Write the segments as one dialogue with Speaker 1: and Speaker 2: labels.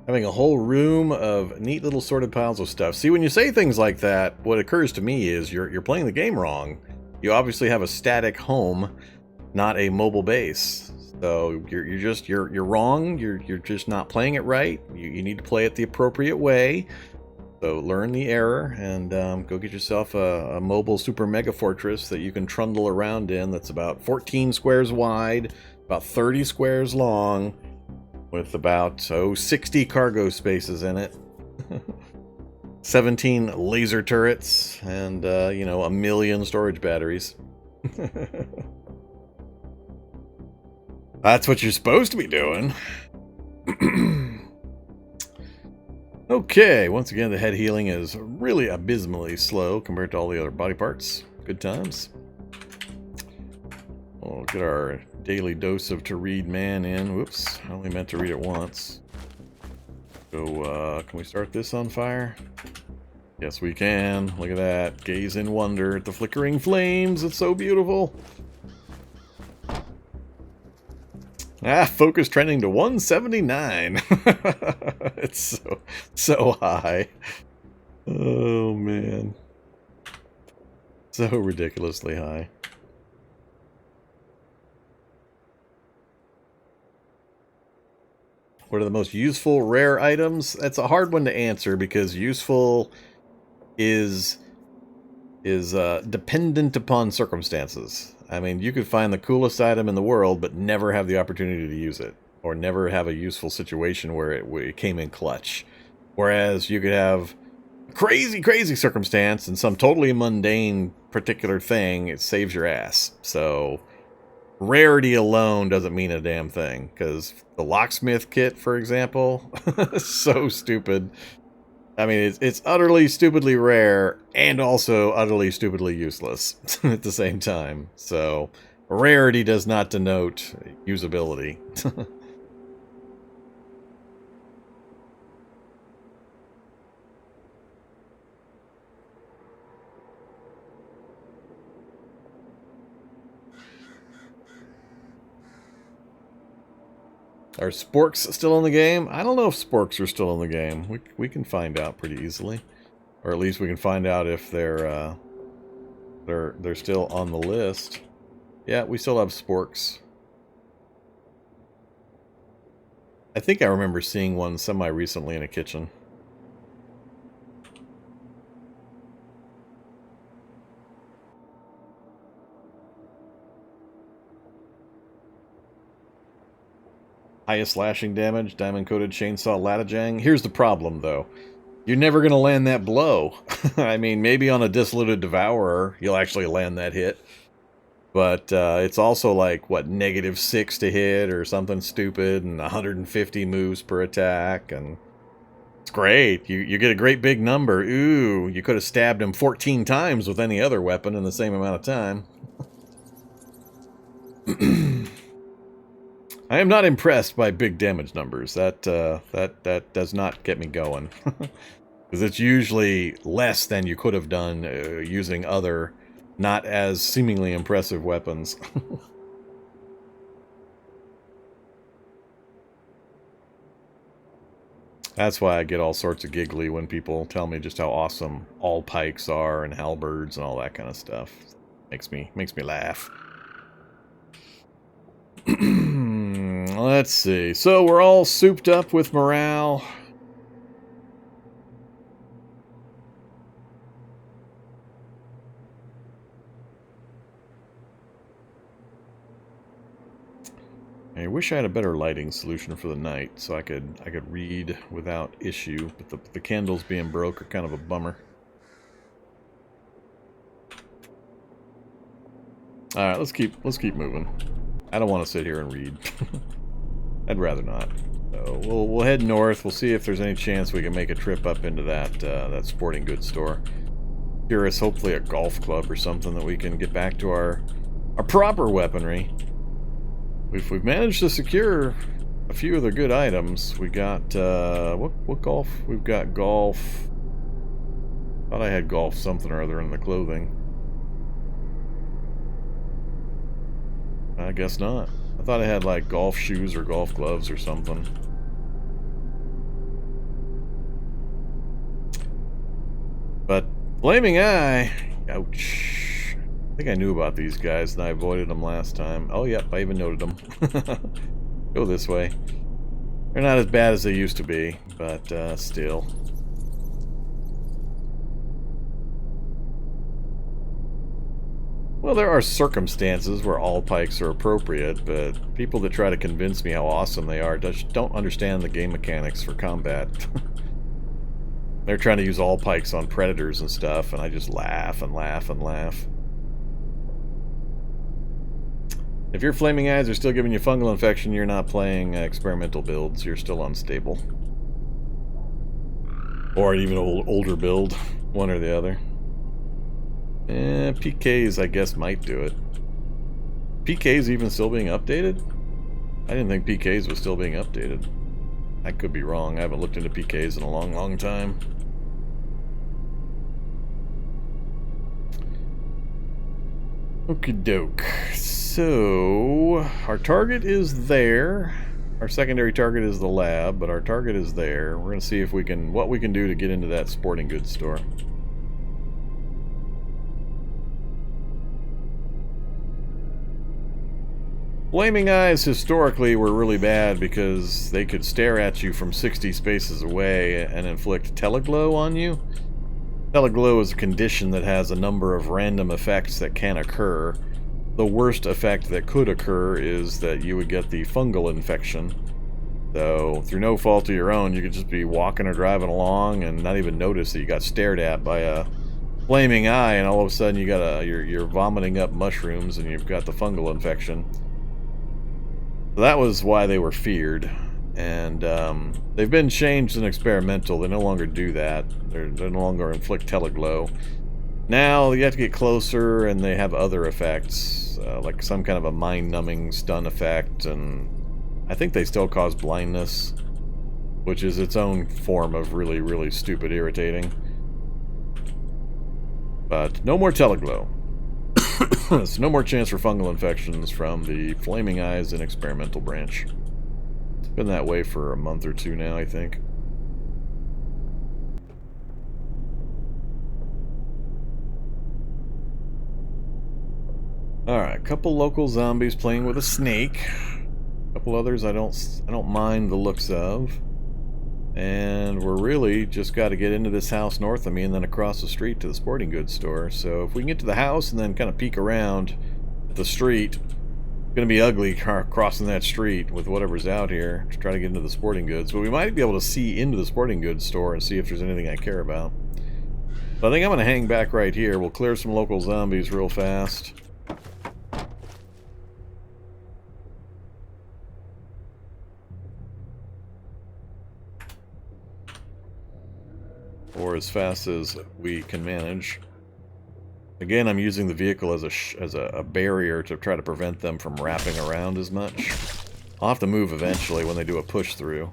Speaker 1: Having a whole room of neat little sorted piles of stuff. See, when you say things like that, what occurs to me is you're playing the game wrong. You obviously have a static home, not a mobile base. So you're wrong. You're just not playing it right. You need to play it the appropriate way. So learn the error and go get yourself a mobile super mega fortress that you can trundle around in. That's about 14 squares wide, about 30 squares long, with about 60 cargo spaces in it. 17 laser turrets and you know, 1 million storage batteries. That's what you're supposed to be doing. Okay, once again, the head healing is really abysmally slow compared to all the other body parts. Good times. We'll get our daily dose of to read man in. Whoops, I only meant to read it once. So, can we start this on fire? Yes, we can. Look at that. Gaze in wonder at the flickering flames. It's so beautiful. Ah, focus trending to 179. It's so high. Oh, man. So ridiculously high. What are the most useful rare items? That's a hard one to answer because useful is dependent upon circumstances. I mean, you could find the coolest item in the world, but never have the opportunity to use it, or never have a useful situation where it came in clutch. Whereas you could have crazy circumstance and some totally mundane particular thing, it saves your ass. So rarity alone doesn't mean a damn thing, because the locksmith kit, for example, so stupid. I mean, it's utterly stupidly rare and also utterly stupidly useless at the same time. So rarity does not denote usability. Are sporks still in the game? I don't know if sporks are still in the game. We can find out pretty easily, or at least we can find out if they're still on the list. Yeah, we still have sporks. I think I remember seeing one semi-recently in a kitchen. Highest slashing damage, diamond-coated chainsaw Latijang. Here's the problem, though. You're never going to land that blow. I mean, maybe on a Dissolute Devourer, you'll actually land that hit. But it's also like, what, -6 to hit or something stupid, and 150 moves per attack, and it's great. You get a great big number. Ooh, you could have stabbed him 14 times with any other weapon in the same amount of time. I am not impressed by big damage numbers. That does not get me going. Because it's usually less than you could have done using other, not as seemingly impressive weapons. That's why I get all sorts of giggly when people tell me just how awesome all pikes are and halberds and all that kind of stuff. Makes me laugh. Let's see. So we're all souped up with morale. I wish I had a better lighting solution for the night so I could read without issue, but the candles being broke are kind of a bummer. All right, let's keep moving. I don't want to sit here and read. I'd rather not. So we'll head north. We'll see if there's any chance we can make a trip up into that sporting goods store. Curious, hopefully a golf club or something that we can get back to our proper weaponry. We've managed to secure a few of the good items. We got what golf? We've got golf. Thought I had golf something or other in the clothing. I guess not. thought I had like golf shoes or golf gloves or something. But Flaming Eye, ouch. I think I knew about these guys and I avoided them last time. Oh, yep, I even noted them. Go this way. They're not as bad as they used to be, but still. Well, there are circumstances where all pikes are appropriate, but people that try to convince me how awesome they are just don't understand the game mechanics for combat. They're trying to use all pikes on predators and stuff, and I just laugh and laugh and laugh. If your Flaming Eyes are still giving you fungal infection, you're not playing experimental builds. You're still unstable. Or even an older build. One or the other. PKs, I guess, might do it. PKs even still being updated? I didn't think PKs was still being updated. I could be wrong. I haven't looked into PKs in a long, long time. Okie doke. So, our target is there. Our secondary target is the lab, but our target is there. We're going to see if we can, what we can do to get into that sporting goods store. Flaming Eyes historically were really bad because they could stare at you from 60 spaces away and inflict teleglow on you. Teleglow is a condition that has a number of random effects that can occur. The worst effect that could occur is that you would get the fungal infection. So, through no fault of your own, you could just be walking or driving along and not even notice that you got stared at by a flaming eye, and all of a sudden you got you're vomiting up mushrooms and you've got the fungal infection. So that was why they were feared, and they've been changed in experimental. They no longer do that. They no longer inflict teleglow. Now you have to get closer, and they have other effects, like some kind of a mind-numbing stun effect, and I think they still cause blindness, which is its own form of really, really stupid irritating. But no more teleglow. So no more chance for fungal infections from the Flaming Eyes in experimental branch. It's been that way for a month or two now, I think. Alright, a couple local zombies playing with a snake. A couple others I don't mind the looks of. And we're really just got to get into this house north of me and then across the street to the sporting goods store. So if we can get to the house and then kind of peek around the street, it's going to be ugly crossing that street with whatever's out here to try to get into the sporting goods. But we might be able to see into the sporting goods store and see if there's anything I care about. But I think I'm going to hang back right here. We'll clear some local zombies real fast. Or as fast as we can manage. Again, I'm using the vehicle as a barrier to try to prevent them from wrapping around as much. I'll have to move eventually when they do a push through,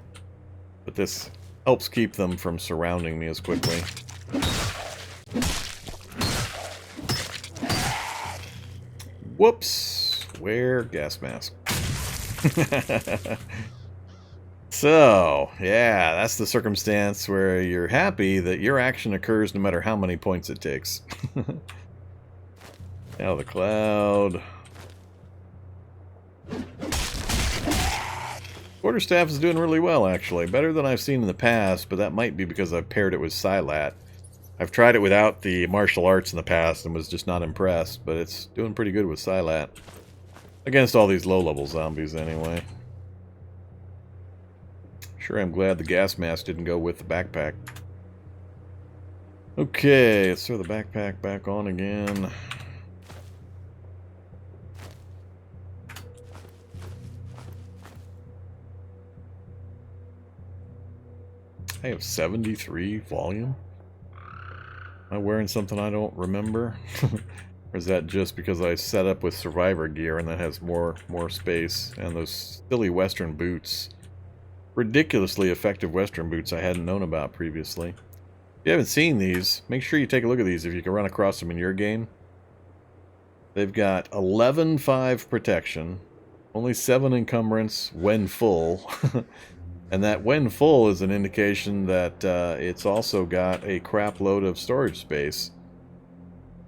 Speaker 1: but this helps keep them from surrounding me as quickly. Whoops! Wear gas mask. So, yeah, that's the circumstance where you're happy that your action occurs no matter how many points it takes. Out of the cloud. Quarterstaff is doing really well, actually. Better than I've seen in the past, but that might be because I've paired it with Silat. I've tried it without the martial arts in the past and was just not impressed, but it's doing pretty good with Silat. Against all these low-level zombies, anyway. Sure, I'm glad the gas mask didn't go with the backpack. Okay, let's throw the backpack back on again. I have 73 volume? Am I wearing something I don't remember? Or is that just because I set up with Survivor gear and that has more space? And those silly Western boots. Ridiculously effective Western boots I hadn't known about previously. If you haven't seen these, make sure you take a look at these if you can run across them in your game. They've got 11.5 protection, Only 7 encumbrance when full. And that when full is an indication that it's also got a crap load of storage space.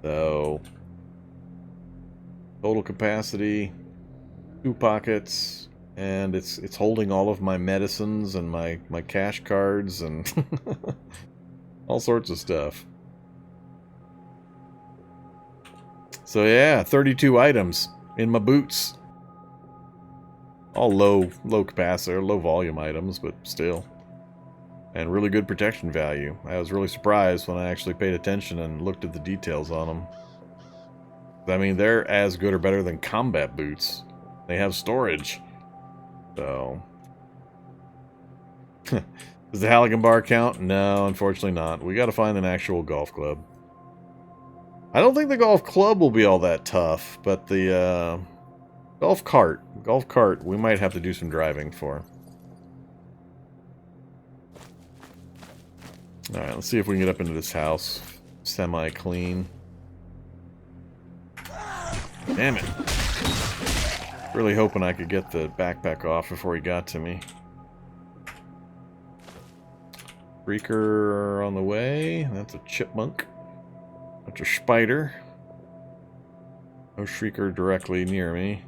Speaker 1: So, total capacity, 2 pockets, and it's holding all of my medicines and my cash cards and all sorts of stuff. So yeah, 32 items in my boots. All low capacity or low volume items, but still. And really good protection value. I was really surprised when I actually paid attention and looked at the details on them. I mean, they're as good or better than combat boots. They have storage. So... Does the Halligan bar count? No, unfortunately not. We gotta find an actual golf club. I don't think the golf club will be all that tough, but the golf cart, we might have to do some driving for. Alright, let's see if we can get up into this house semi-clean. Damn it. Really hoping I could get the backpack off before he got to me. Shrieker on the way. That's a chipmunk. That's a spider. No shrieker directly near me.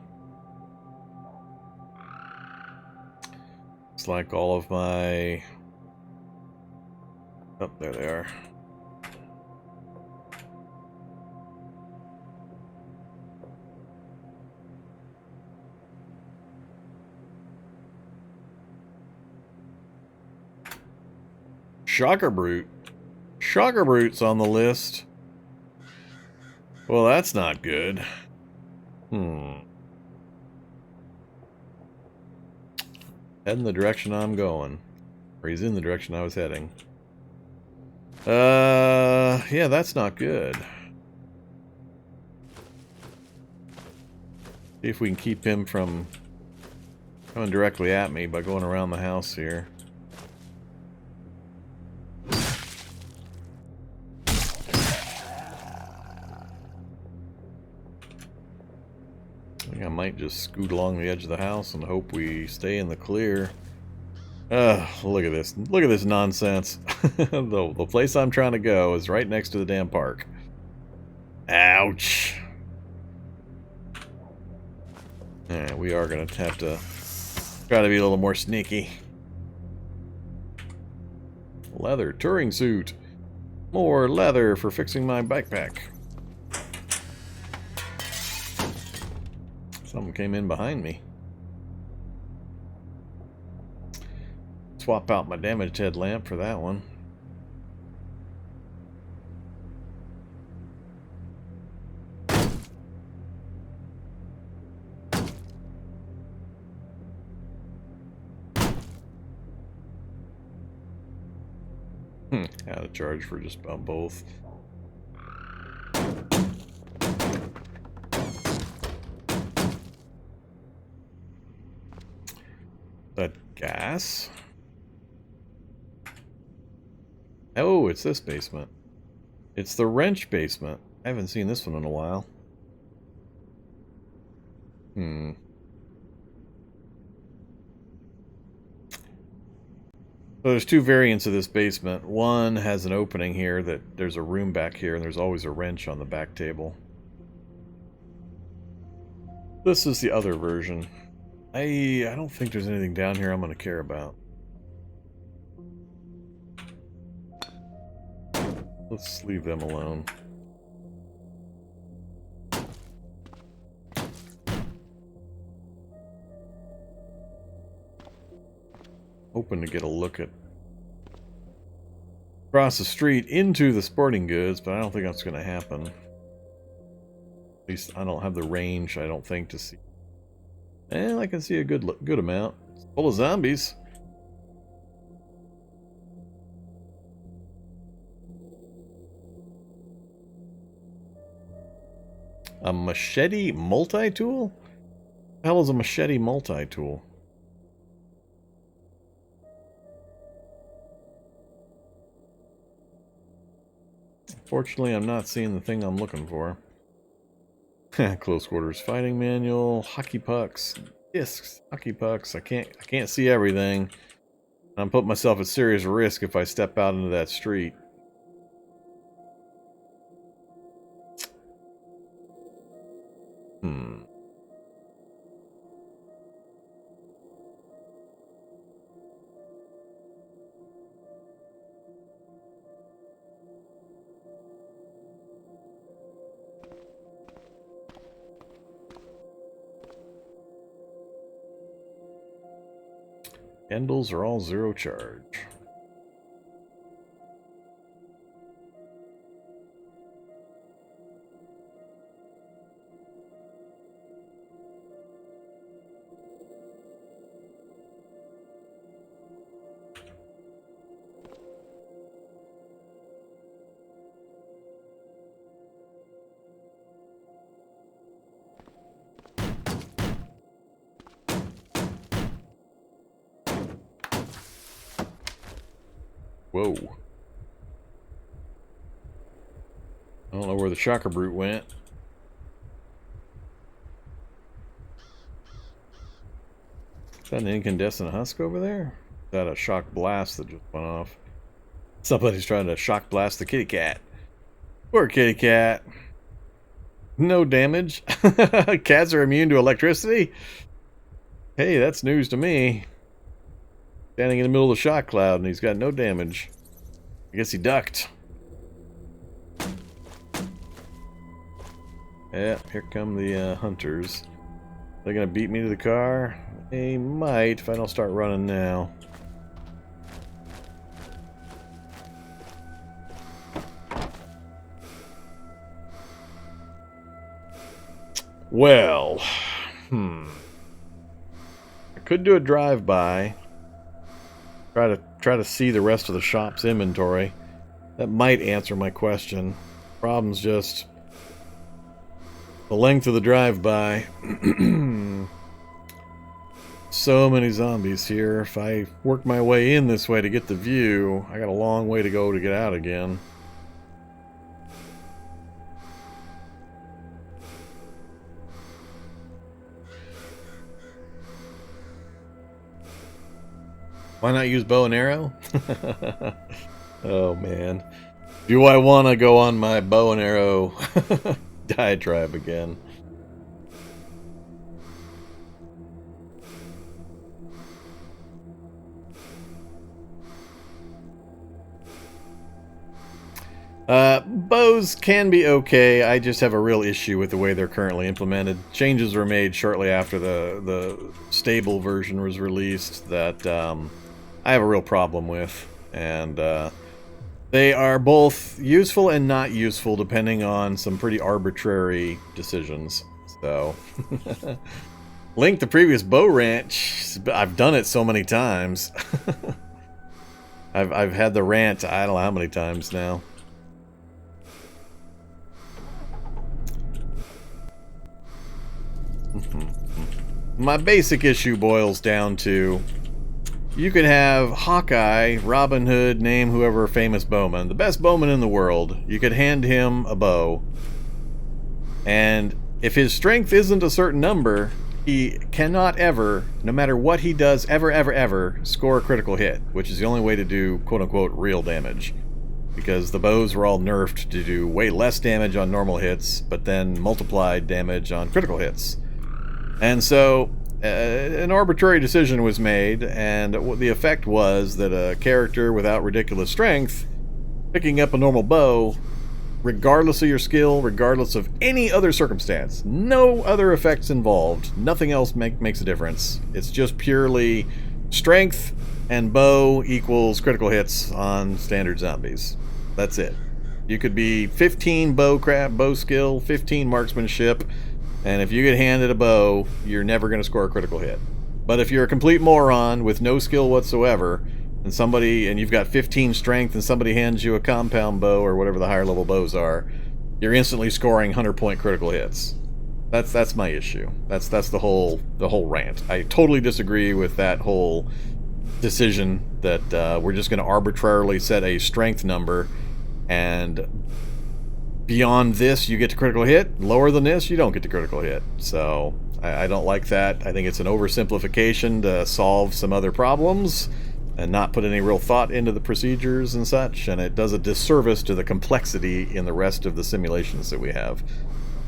Speaker 1: It's like all of my... Oh, there they are. Shocker Brute. Shocker Brute's on the list. Well, that's not good. Heading the direction I'm going. Or he's in the direction I was heading. Yeah, that's not good. See if we can keep him from coming directly at me by going around the house here. I think I might just scoot along the edge of the house and hope we stay in the clear. Look at this. Look at this nonsense. The place I'm trying to go is right next to the damn park. Ouch. Yeah, we are going to have to try to be a little more sneaky. Leather touring suit. More leather for fixing my backpack. Something came in behind me. Swap out my damaged headlamp for that one. Out of charge for just about both. That gas? Oh, it's this basement. It's the wrench basement. I haven't seen this one in a while. So there's 2 variants of this basement. One has an opening here that there's a room back here, and there's always a wrench on the back table. This is the other version. I don't think there's anything down here I'm going to care about. Let's leave them alone. Hoping to get a look at across the street into the sporting goods, but I don't think that's going to happen. At least I don't have the range, I don't think, to see. And I can see a good amount. It's full of zombies. A machete multi-tool? What the hell is a machete multi-tool? Fortunately, I'm not seeing the thing I'm looking for. Close quarters fighting manual, hockey pucks, Discs, hockey pucks. I can't see everything. I'm putting myself at serious risk if I step out into that street. Candles are all zero charge. Whoa. I don't know where the shocker brute went. Is that an incandescent husk over there? Is that a shock blast that just went off? Somebody's trying to shock blast the kitty cat. Poor kitty cat. No damage. Cats are immune to electricity? Hey, that's news to me. Standing in the middle of the shock cloud and he's got no damage. I guess he ducked. Yeah, here come the hunters. They're gonna beat me to the car? They might if I don't start running now. Well, I could do a drive-by. Try to see the rest of the shop's inventory. That might answer my question. Problem's just the length of the drive-by. So many zombies here. If I work my way in this way to get the view, I got a long way to go to get out again. Why not use bow and arrow? Oh man. Do I want to go on my bow and arrow diatribe again? Bows can be okay. I just have a real issue with the way they're currently implemented. Changes were made shortly after the stable version was released that I have a real problem with, and they are both useful and not useful depending on some pretty arbitrary decisions. So, link the previous bow ranch. I've done it so many times. I've had the rant I don't know how many times now. My basic issue boils down to you could have Hawkeye, Robin Hood, name whoever famous bowman, the best bowman in the world. You could hand him a bow, and if his strength isn't a certain number, he cannot ever, no matter what he does, ever score a critical hit, which is the only way to do quote-unquote real damage. Because the bows were all nerfed to do way less damage on normal hits, but then multiplied damage on critical hits. And so, an arbitrary decision was made, and the effect was that a character without ridiculous strength, picking up a normal bow, regardless of your skill, regardless of any other circumstance, no other effects involved, nothing else makes a difference. It's just purely strength and bow equals critical hits on standard zombies. That's it. You could be 15 bow skill, 15 marksmanship, and if you get handed a bow, you're never going to score a critical hit. But if you're a complete moron with no skill whatsoever, and you've got 15 strength and somebody hands you a compound bow or whatever the higher level bows are, you're instantly scoring 100-point critical hits. That's my issue. That's the whole rant. I totally disagree with that whole decision that we're just going to arbitrarily set a strength number and Beyond this, you get to critical hit. Lower than this, you don't get to critical hit. So I don't like that. I think it's an oversimplification to solve some other problems and not put any real thought into the procedures and such, and it does a disservice to the complexity in the rest of the simulations that we have.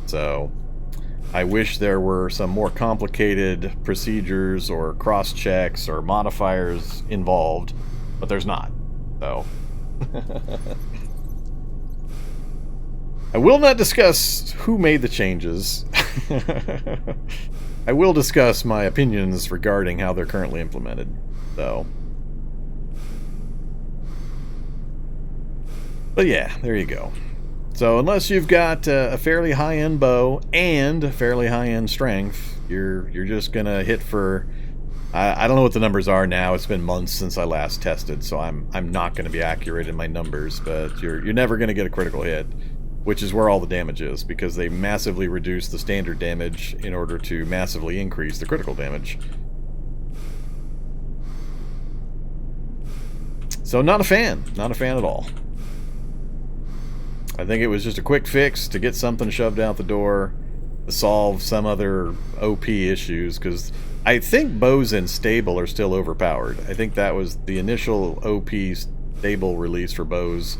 Speaker 1: So I wish there were some more complicated procedures or cross-checks or modifiers involved, but there's not. So I will not discuss who made the changes. I will discuss my opinions regarding how they're currently implemented, though. But yeah, there you go. So unless you've got a fairly high-end bow and fairly high-end strength, you're just gonna hit for... I don't know what the numbers are now. It's been months since I last tested, so I'm not going to be accurate in my numbers. But you're never going to get a critical hit, which is where all the damage is, because they massively reduce the standard damage in order to massively increase the critical damage. So not a fan at all. I think it was just a quick fix to get something shoved out the door to solve some other OP issues, because I think bows and stable are still overpowered. I think that was the initial OP stable release for bows.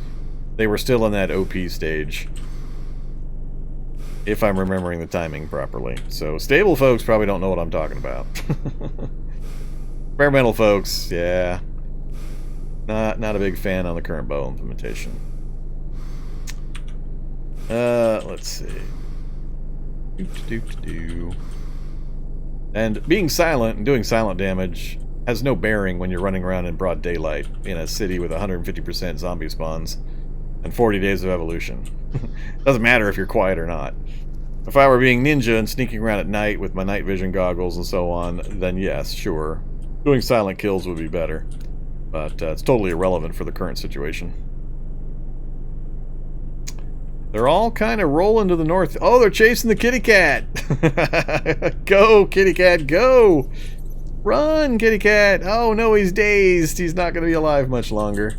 Speaker 1: They were still in that OP stage, if I'm remembering the timing properly. So stable folks probably don't know what I'm talking about. Experimental folks, yeah, not a big fan on the current bow implementation. Let's see. And being silent and doing silent damage has no bearing when you're running around in broad daylight in a city with 150% zombie spawns and 40 days of evolution. Doesn't matter if you're quiet or not. If I were being ninja and sneaking around at night with my night vision goggles and so on, then yes, sure, doing silent kills would be better. But it's totally irrelevant for the current situation. They're all kind of rolling to the north. Oh, they're chasing the kitty cat. Go, kitty cat, go. Run, kitty cat. Oh, no, he's dazed. He's not going to be alive much longer.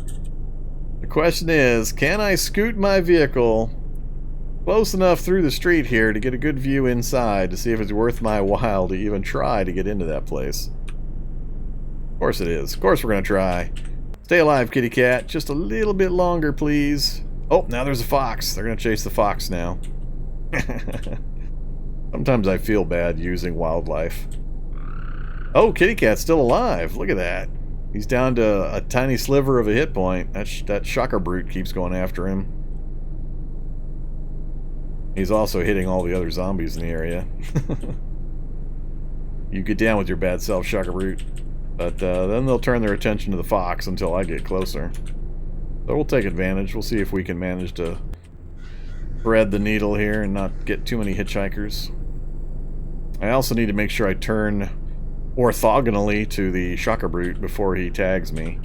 Speaker 1: The question is, can I scoot my vehicle close enough through the street here to get a good view inside to see if it's worth my while to even try to get into that place? Of course it is. Of course we're going to try. Stay alive, kitty cat. Just a little bit longer, please. Oh, now there's a fox. They're going to chase the fox now. Sometimes I feel bad using wildlife. Oh, kitty cat's still alive. Look at that. He's down to a tiny sliver of a hit point. That shocker brute keeps going after him. He's also hitting all the other zombies in the area. You get down with your bad self, shocker brute. But then they'll turn their attention to the fox until I get closer. So we'll take advantage. We'll see if we can manage to thread the needle here and not get too many hitchhikers. I also need to make sure I turn orthogonally to the shocker brute before he tags me.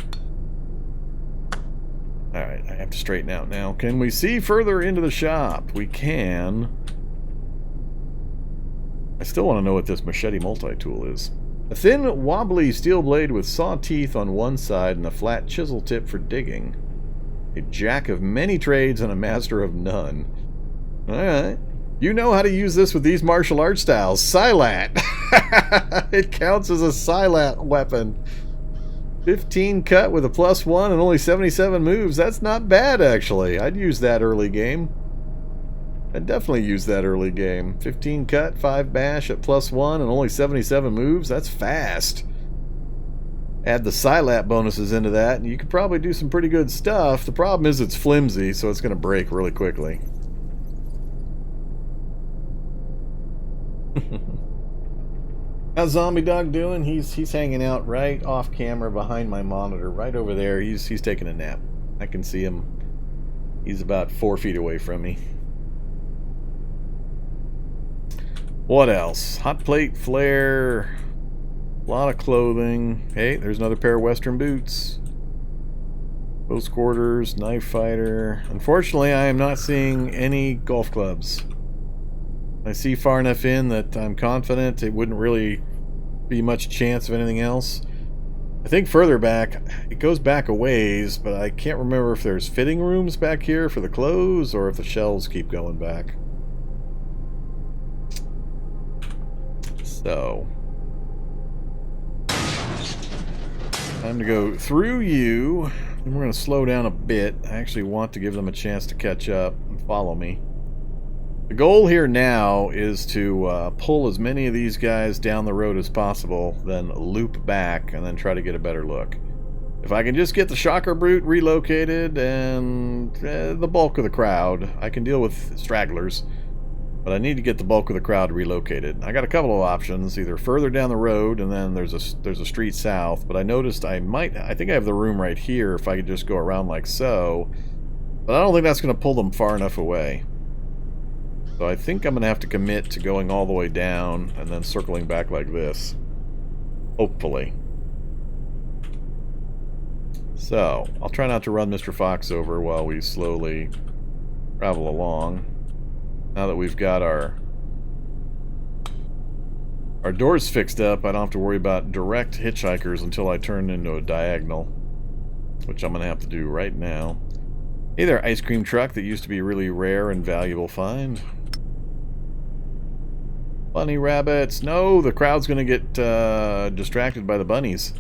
Speaker 1: Alright, I have to straighten out now. Can we see further into the shop? We can. I still want to know what this machete multi-tool is. A thin, wobbly steel blade with saw teeth on one side and a flat chisel tip for digging. A jack of many trades and a master of none. Alright. You know how to use this with these martial arts styles. Silat! It counts as a Silat weapon. 15 cut with a +1 and only 77 moves. That's not bad, actually. I'd use that early game. I'd definitely use that early game. 15 cut, 5 bash at +1 and only 77 moves. That's fast. Add the Silat bonuses into that, and you could probably do some pretty good stuff. The problem is it's flimsy, so it's going to break really quickly. How's Zombie Dog doing? He's hanging out right off camera behind my monitor, right over there. He's taking a nap. I can see him. He's about 4 feet away from me. What else? Hot plate, flare, a lot of clothing. Hey, there's another pair of Western boots. Close quarters, knife fighter. Unfortunately, I am not seeing any golf clubs. I see far enough in that I'm confident it wouldn't really be much chance of anything else. I think further back, it goes back a ways, but I can't remember if there's fitting rooms back here for the clothes or if the shelves keep going back. So, time to go through you, and we're going to slow down a bit. I actually want to give them a chance to catch up and follow me. The goal here now is to pull as many of these guys down the road as possible, then loop back, and then try to get a better look. If I can just get the Shocker Brute relocated and the bulk of the crowd, I can deal with stragglers, but I need to get the bulk of the crowd relocated. I got a couple of options, either further down the road, and then there's a street south, but I noticed I think I have the room right here if I could just go around like so, but I don't think that's going to pull them far enough away. So I think I'm going to have to commit to going all the way down and then circling back like this. Hopefully. So, I'll try not to run Mr. Fox over while we slowly travel along. Now that we've got our doors fixed up, I don't have to worry about direct hitchhikers until I turn into a diagonal, which I'm going to have to do right now. Hey there, ice cream truck that used to be a really rare and valuable find. Bunny rabbits. No, the crowd's going to get distracted by the bunnies.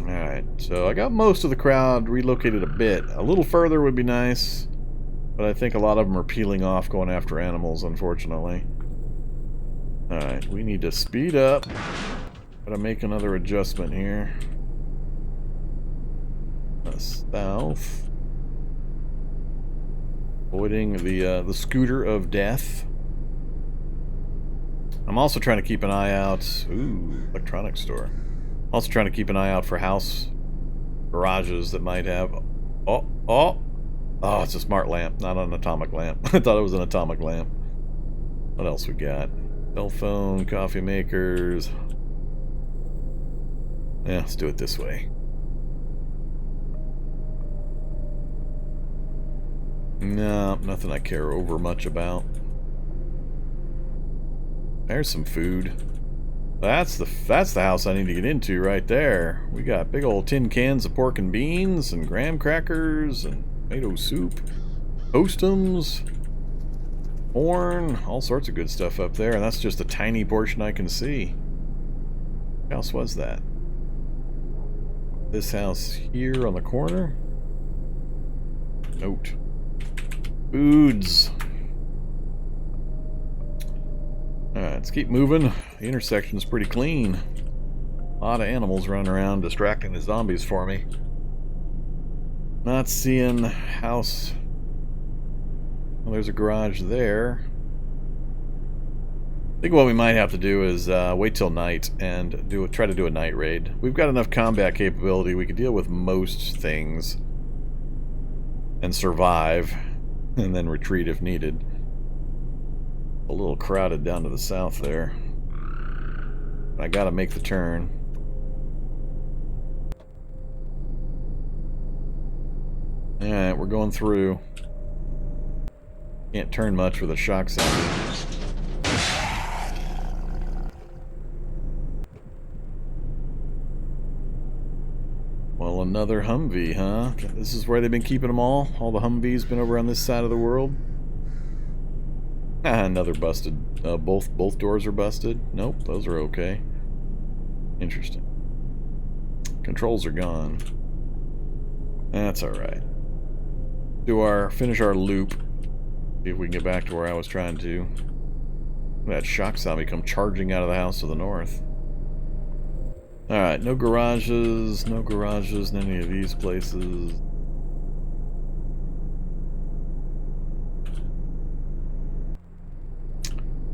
Speaker 1: Alright, so I got most of the crowd relocated a bit. A little further would be nice, but I think a lot of them are peeling off going after animals, unfortunately. Alright, we need to speed up. Gotta make another adjustment here. South. Avoiding the scooter of death. I'm also trying to keep an eye out. Ooh, electronics store. Also trying to keep an eye out for house garages that might have. Oh, it's a smart lamp, not an atomic lamp. I thought it was an atomic lamp. What else we got? Cell phone, coffee makers. Yeah, let's do it this way. No, nothing I care over much about. There's some food. That's the house I need to get into right there. We got big old tin cans of pork and beans and graham crackers and tomato soup, toastums, corn, all sorts of good stuff up there, and that's just a tiny portion I can see. What else was that? This house here on the corner. Note. Foods. Alright, let's keep moving. The intersection's pretty clean. A lot of animals running around distracting the zombies for me. Not seeing house. Well, there's a garage there. I think what we might have to do is wait till night and try to do a night raid. We've got enough combat capability. We could deal with most things and survive, and then retreat if needed. A little crowded down to the south there. I gotta make the turn. Alright, we're going through. Can't turn much with a shock zombie. Well, another Humvee, huh? This is where they've been keeping them all? All the Humvees been over on this side of the world? Ah, another busted. Both doors are busted? Nope, those are okay. Interesting. Controls are gone. That's alright. Finish our loop. See if we can get back to where I was trying to. That shock zombie come charging out of the house to the north. Alright, no garages in any of these places.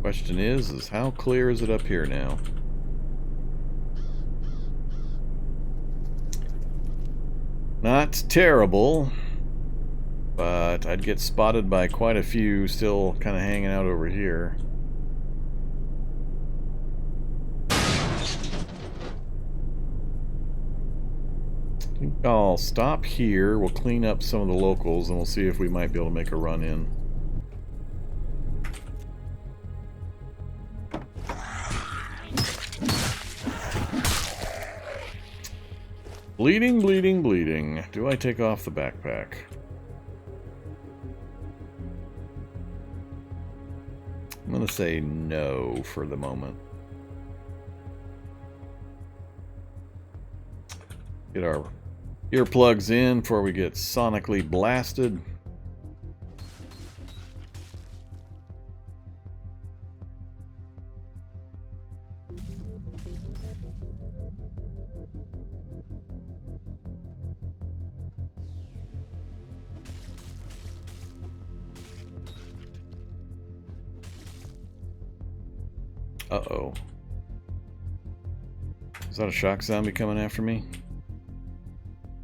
Speaker 1: Question is how clear is it up here now? Not terrible, but I'd get spotted by quite a few still kind of hanging out over here. think I'll stop here. We'll clean up some of the locals, and we'll see if we might be able to make a run in. Bleeding, bleeding, bleeding. Do I take off the backpack? I'm going to say no for the moment. Get our earplugs in before we get sonically blasted. Uh-oh. Is that a shock zombie coming after me?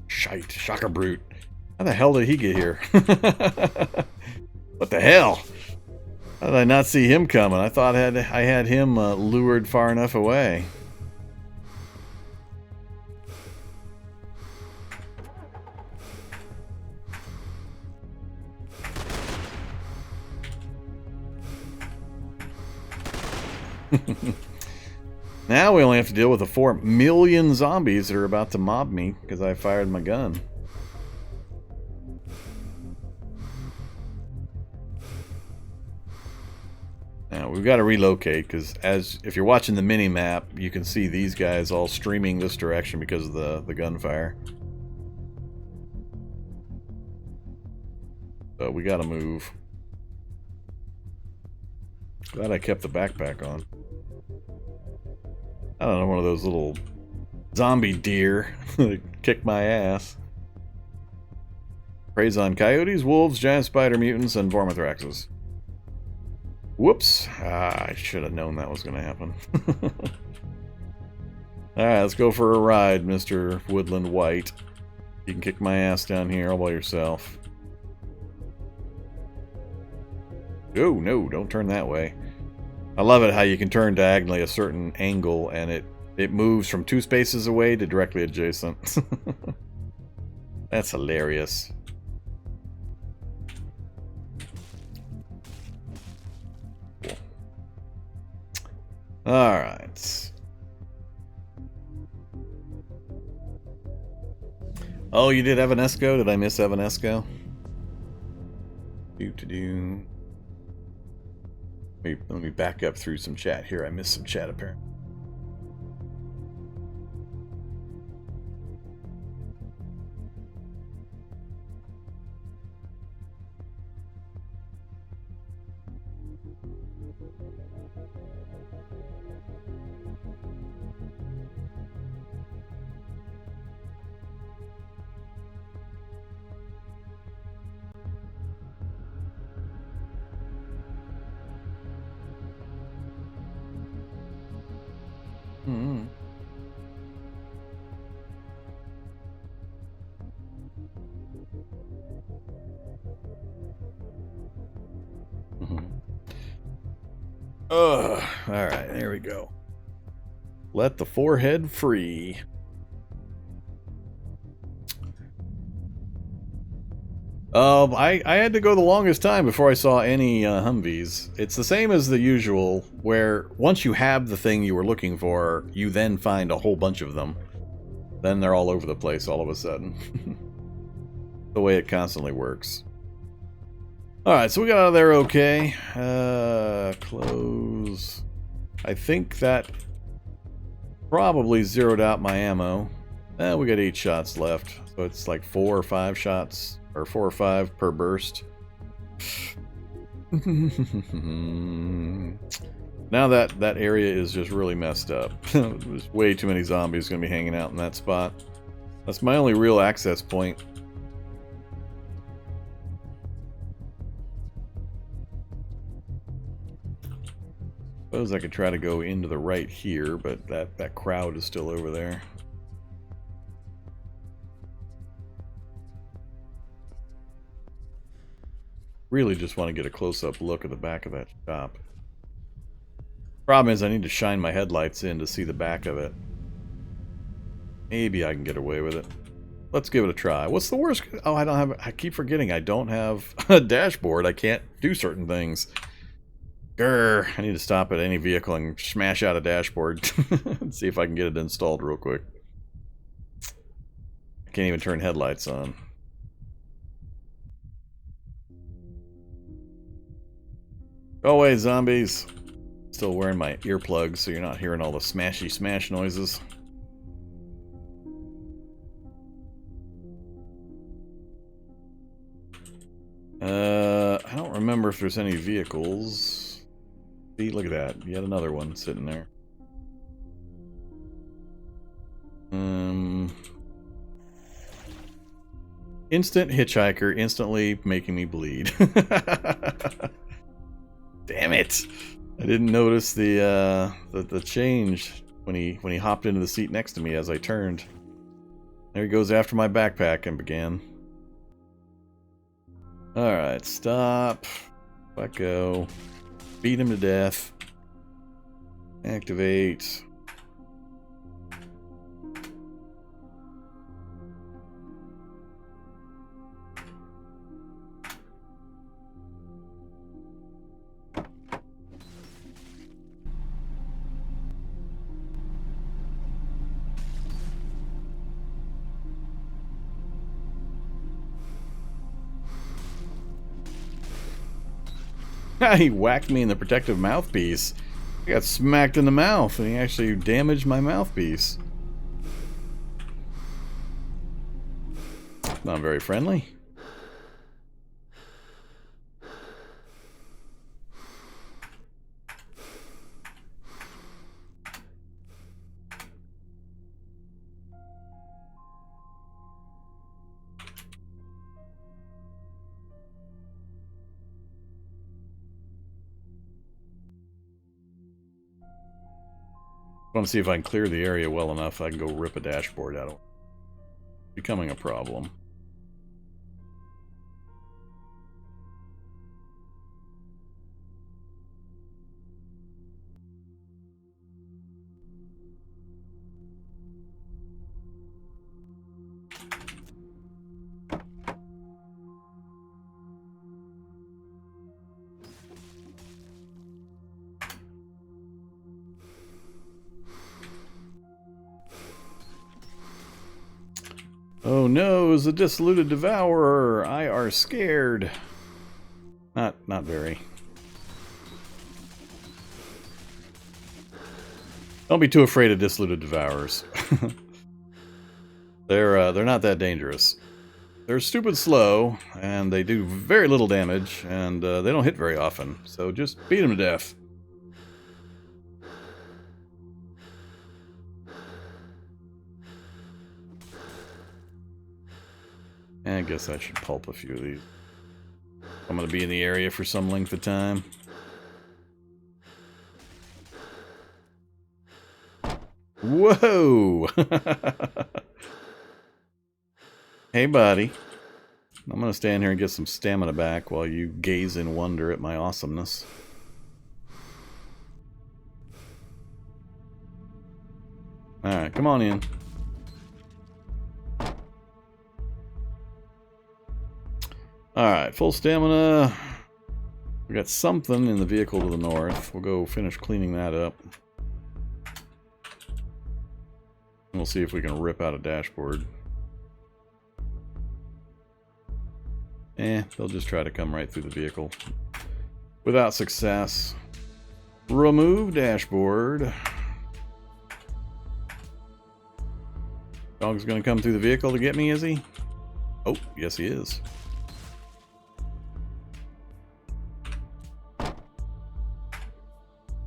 Speaker 1: Shite. Shocker brute. How the hell did he get here? What the hell? How did I not see him coming? I thought I had him lured far enough away. Now we only have to deal with the 4 million zombies that are about to mob me because I fired my gun. Now we've got to relocate because if you're watching the mini map, you can see these guys all streaming this direction because of the gunfire. So we got to move. Glad I kept the backpack on. I don't know, one of those little zombie deer that kick my ass. Preys on coyotes, wolves, giant spider mutants, and Vormithraxes. Whoops. I should have known that was going to happen. Alright, let's go for a ride, Mr. Woodland White. You can kick my ass down here all by yourself. Oh, no, don't turn that way. I love it how you can turn diagonally a certain angle and it moves from 2 spaces away to directly adjacent. That's hilarious. Cool. Alright. Oh, you did Evanesco? Did I miss Evanesco? Do-to-do. Let me back up through some chat here. I missed some chat apparently. Alright, there we go. Let the forehead free. I had to go the longest time before I saw any Humvees. It's the same as the usual, where once you have the thing you were looking for, you then find a whole bunch of them. Then they're all over the place all of a sudden. The way it constantly works. Alright, so we got out of there okay. Close. I think that probably zeroed out my ammo. We got 8 shots left. So it's like 4 or 5 shots, or 4 or 5 per burst. Now that area is just really messed up. There's way too many zombies going to be hanging out in that spot. That's my only real access point. Suppose I could try to go into the right here, but that crowd is still over there. Really just want to get a close-up look at the back of that shop. Problem is I need to shine my headlights in to see the back of it. Maybe I can get away with it. let's give it a try. What's the worst? Oh, I keep forgetting I don't have a dashboard. I can't do certain things. Grr, I need to stop at any vehicle and smash out a dashboard and see if I can get it installed real quick. I can't even turn headlights on. Go away, zombies. Still wearing my earplugs so you're not hearing all the smashy smash noises. I don't remember if there's any vehicles. See, look at that. Yet another one sitting there. Instant hitchhiker, instantly making me bleed. Damn it! I didn't notice the change when he hopped into the seat next to me as I turned. There he goes after my backpack and began. Alright, stop. Let go. Beat him to death. Activate. He whacked me in the protective mouthpiece. I got smacked in the mouth, and he actually damaged my mouthpiece. Not very friendly. I want to see if I can clear the area well enough I can go rip a dashboard out of it. Becoming a problem. Oh no, it's a dissolute devourer. I are scared. Not very. Don't be too afraid of dissolute devourers. They're not that dangerous. They're stupid slow, and they do very little damage, and they don't hit very often. So just beat them to death. I guess I should pulp a few of these. I'm going to be in the area for some length of time. Whoa! Hey, buddy. I'm going to stand here and get some stamina back while you gaze in wonder at my awesomeness. Alright, come on in. Alright, full stamina. We got something in the vehicle to the north. We'll go finish cleaning that up. We'll see if we can rip out a dashboard. They'll just try to come right through the vehicle. Without success. Remove dashboard. Dog's gonna come through the vehicle to get me, is he? Oh, yes he is.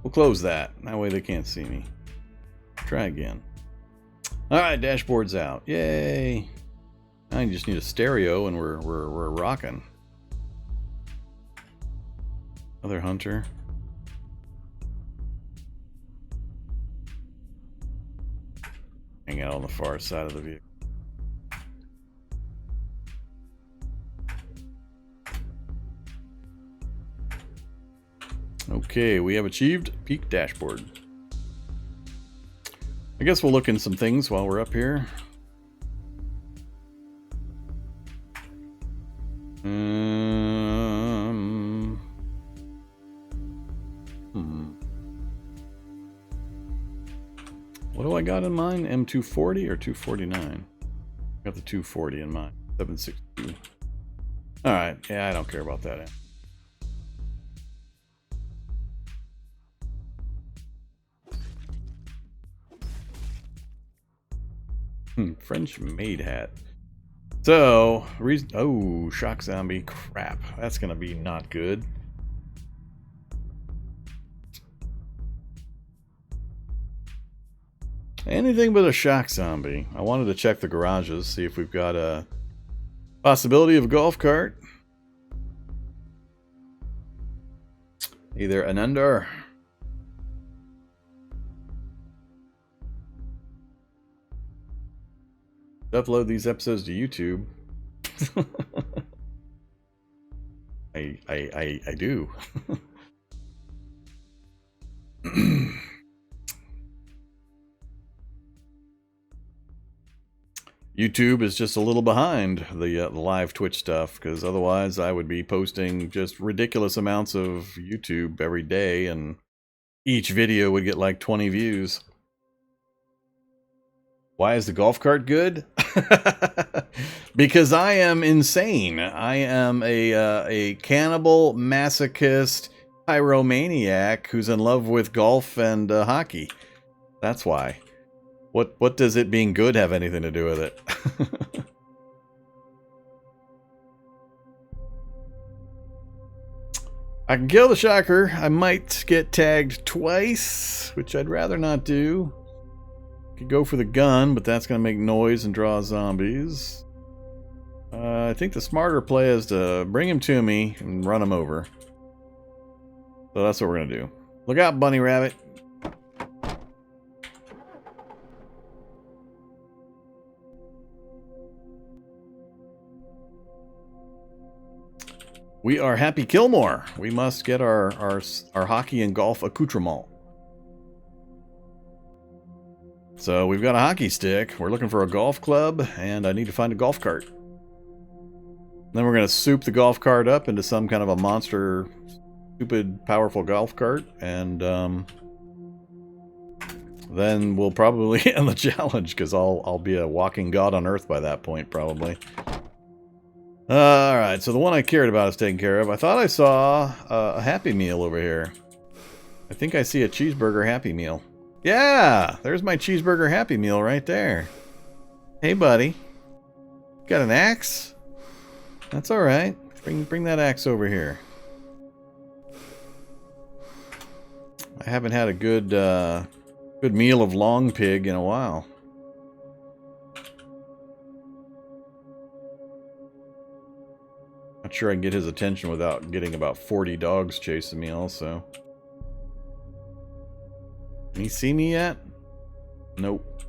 Speaker 1: We'll close that. That way they can't see me. Try again. Alright, dashboard's out. Yay! Now you just need a stereo and we're rocking. Another hunter. Hang out on the far side of the vehicle. Okay, we have achieved peak dashboard. I guess we'll look in some things while we're up here. What do I got in mind? M240 or 249? Got the 240 in mind. 762. Alright, yeah, I don't care about that. French maid hat. So, oh, shock zombie. Crap. That's gonna be not good. Anything but a shock zombie. I wanted to check the garages, see if we've got a possibility of a golf cart. Either an under. Upload these episodes to YouTube. I do. YouTube is just a little behind the live Twitch stuff, because otherwise I would be posting just ridiculous amounts of YouTube every day, and each video would get like 20 views. Why is the golf cart good? Because I am insane. I am a cannibal, masochist, pyromaniac who's in love with golf and hockey. That's why. What does it being good have anything to do with it? I can kill the shocker. I might get tagged twice, which I'd rather not do. Could go for the gun, but that's going to make noise and draw zombies. I think the smarter play is to bring him to me and run him over. So that's what we're going to do. Look out, bunny rabbit. We are Happy Killmore. We must get our hockey and golf accoutrement. So we've got a hockey stick. We're looking for a golf club, and I need to find a golf cart. Then we're going to soup the golf cart up into some kind of a monster, stupid, powerful golf cart, and then we'll probably end the challenge, because I'll be a walking god on Earth by that point, probably. Alright, so the one I cared about is taken care of. I thought I saw a Happy Meal over here. I think I see a cheeseburger Happy Meal. Yeah! There's my cheeseburger Happy Meal right there. Hey, buddy. Got an axe? That's alright. Bring that axe over here. I haven't had a good meal of long pig in a while. Not sure I can get his attention without getting about 40 dogs chasing me also. Can he see me yet? Nope.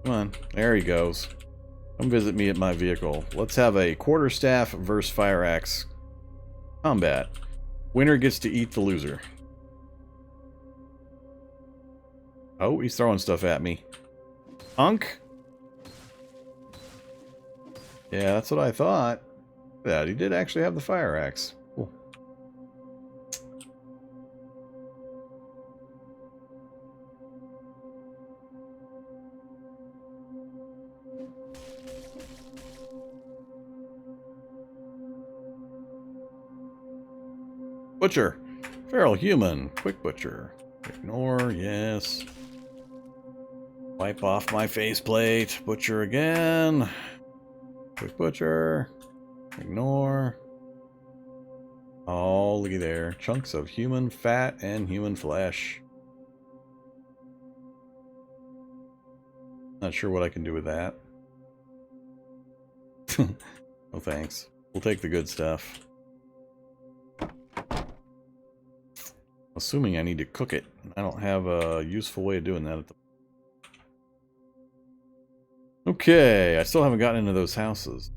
Speaker 1: Come on. There he goes. Come visit me at my vehicle. Let's have a quarterstaff versus fire axe combat. Winner gets to eat the loser. Oh, he's throwing stuff at me. Punk? Yeah, that's what I thought. That he did actually have the fire axe. Cool. Butcher. Feral human. Quick butcher. Ignore, yes. Wipe off my faceplate. Butcher again. Quick butcher. Ignore. Oh, looky there. Chunks of human fat and human flesh. Not sure what I can do with that. No thanks. We'll take the good stuff. Assuming I need to cook it. I don't have a useful way of doing that at the... Okay, I still haven't gotten into those houses.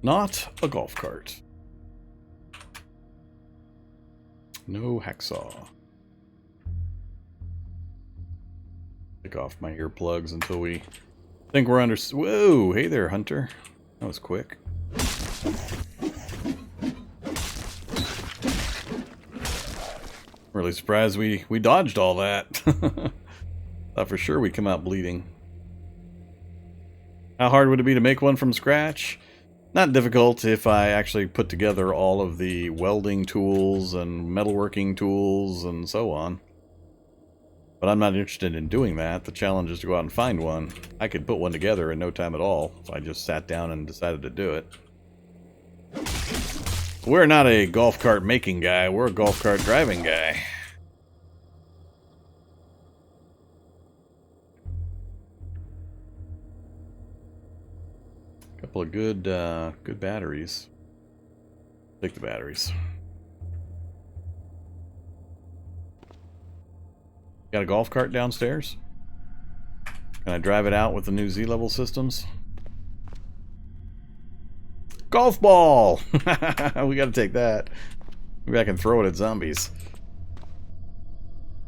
Speaker 1: Not a golf cart. No hacksaw. Take off my earplugs until we think we're under... Whoa! Hey there, Hunter. That was quick. Really surprised we dodged all that. Thought for sure we'd come out bleeding. How hard would it be to make one from scratch? Not difficult if I actually put together all of the welding tools and metalworking tools and so on. But I'm not interested in doing that. The challenge is to go out and find one. I could put one together in no time at all if I just sat down and decided to do it. We're not a golf cart making guy, we're a golf cart driving guy. Couple of good batteries. Take the batteries. Got a golf cart downstairs? Can I drive it out with the new Z-level systems? Golf ball! We gotta take that. Maybe I can throw it at zombies.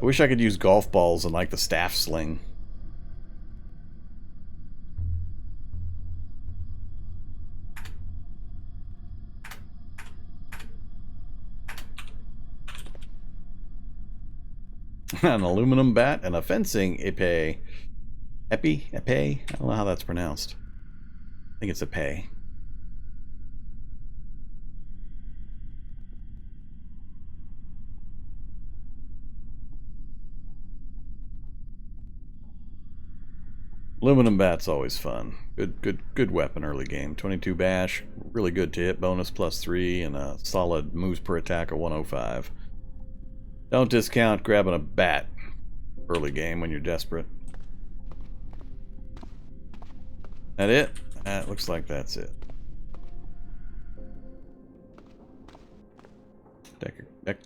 Speaker 1: I wish I could use golf balls in like the staff sling. An aluminum bat and a fencing epee. Epee? Epee? I don't know how that's pronounced. I think it's epee. Aluminum bat's always fun. Good weapon early game. 22 bash, really good to hit bonus +3, and a solid moves per attack of 105. Don't discount grabbing a bat early game when you're desperate. That it? That looks like that's it.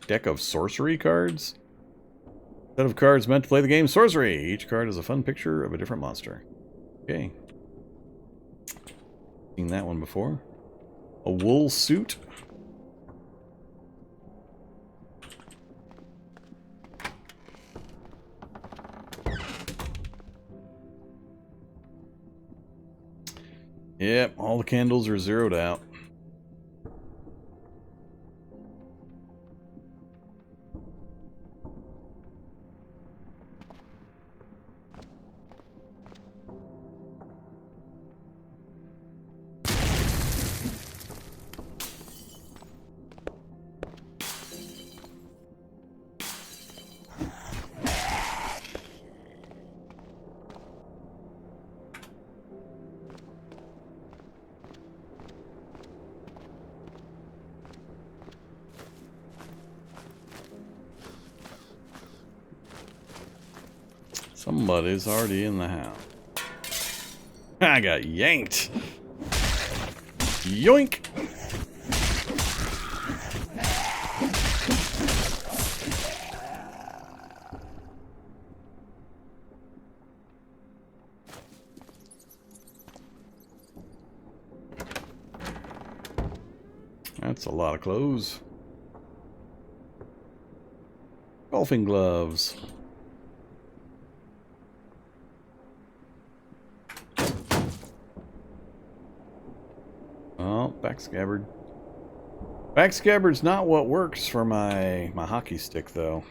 Speaker 1: Deck of sorcery cards? Set of cards meant to play the game sorcery. Each card is a fun picture of a different monster. Okay. Seen that one before. A wool suit. Yep, all the candles are zeroed out. Somebody's already in the house. I got yanked. Yoink! That's a lot of clothes. Golfing gloves. Oh, back scabbard. Back scabbard's not what works for my hockey stick, though.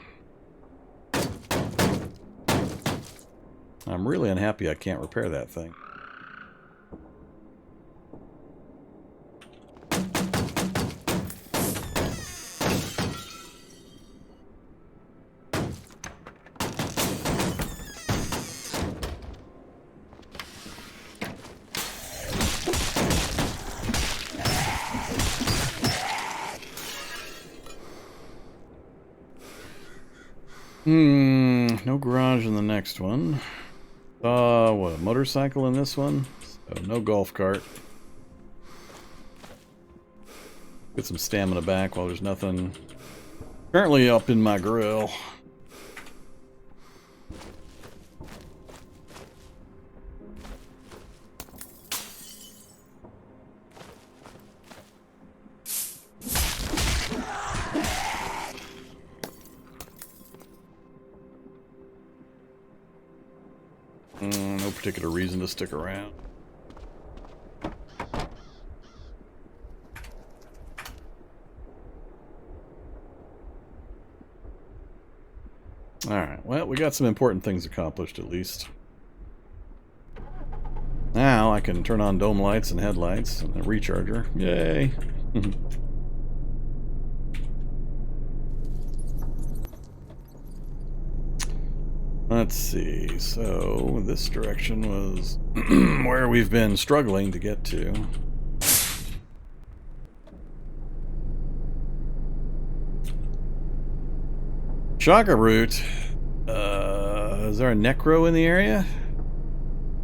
Speaker 1: I'm really unhappy I can't repair that thing. No garage in the next one. What, a motorcycle in this one? So no golf cart. Get some stamina back while there's nothing currently up in my grill. particular reason to stick around. Alright, well, we got some important things accomplished at least. Now I can turn on dome lights and headlights and a recharger. Yay! Let's see, so this direction was where we've been struggling to get to. Chakra root. Is there a necro in the area?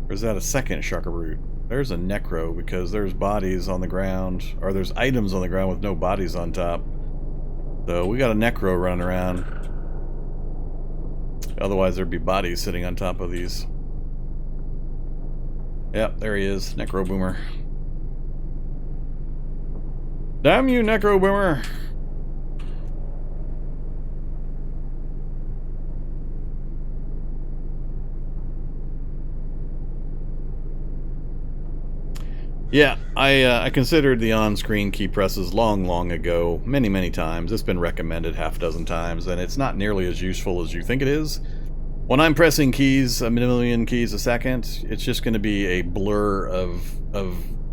Speaker 1: Or is that a second chakra root? There's a necro because there's bodies on the ground, or there's items on the ground with no bodies on top. So we got a necro running around. Otherwise there'd be bodies sitting on top of these. Yep, there he is, Necro Boomer. Damn you, Necro Boomer! Yeah, I considered the on-screen key presses long ago, many times. It's been recommended half a dozen times, and it's not nearly as useful as you think it is. When I'm pressing keys, a million keys a second, it's just going to be a blur of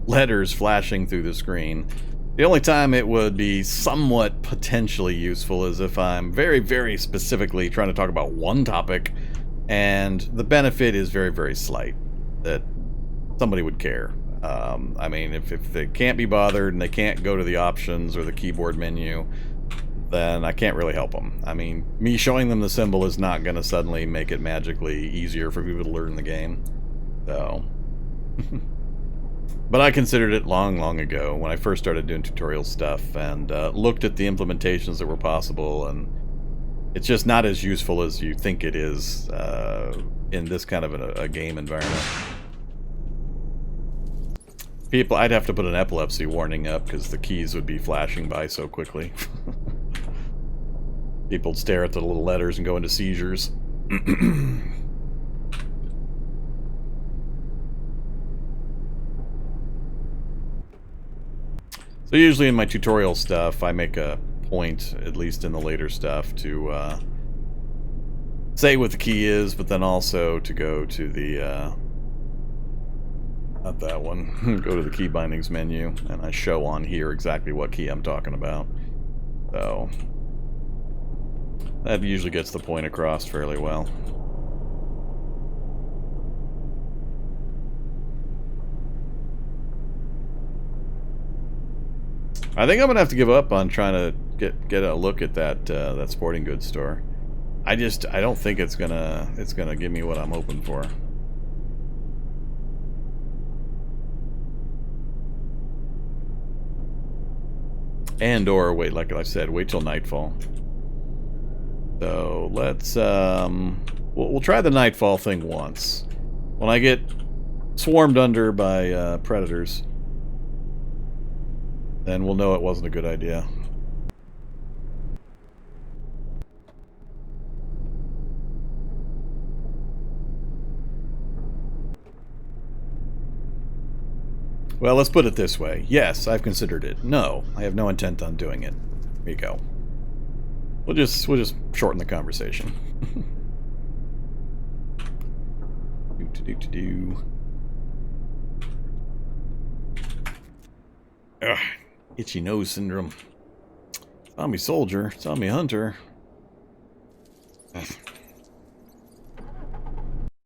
Speaker 1: letters flashing through the screen. The only time it would be somewhat potentially useful is if I'm very specifically trying to talk about one topic, and the benefit is very slight, that somebody would care. I mean, if they can't be bothered and they can't go to the options or the keyboard menu, then I can't really help them. I mean, me showing them the symbol is not going to suddenly make it magically easier for people to learn the game. So, but I considered it long ago when I first started doing tutorial stuff and looked at the implementations that were possible, and it's just not as useful as you think it is in this kind of a game environment. People, I'd have to put an epilepsy warning up because the keys would be flashing by so quickly. People would stare at the little letters and go into seizures. So usually in my tutorial stuff, I make a point, at least in the later stuff, to say what the key is, but then also to go to the... not that one. Go to the key bindings menu, and I show on here exactly what key I'm talking about. So that usually gets the point across fairly well. I think I'm gonna have to give up on trying to get a look at that that sporting goods store. I don't think it's gonna give me what I'm hoping for. And or wait, like I said, wait till nightfall. So let's we'll try the nightfall thing once. When I get swarmed under by predators, then we'll know it wasn't a good idea. Well, let's put it this way. Yes, I've considered it. No, I have no intent on doing it. Here you go. We'll just shorten the conversation. Ugh, itchy nose syndrome. Zombie soldier, zombie hunter. Ugh.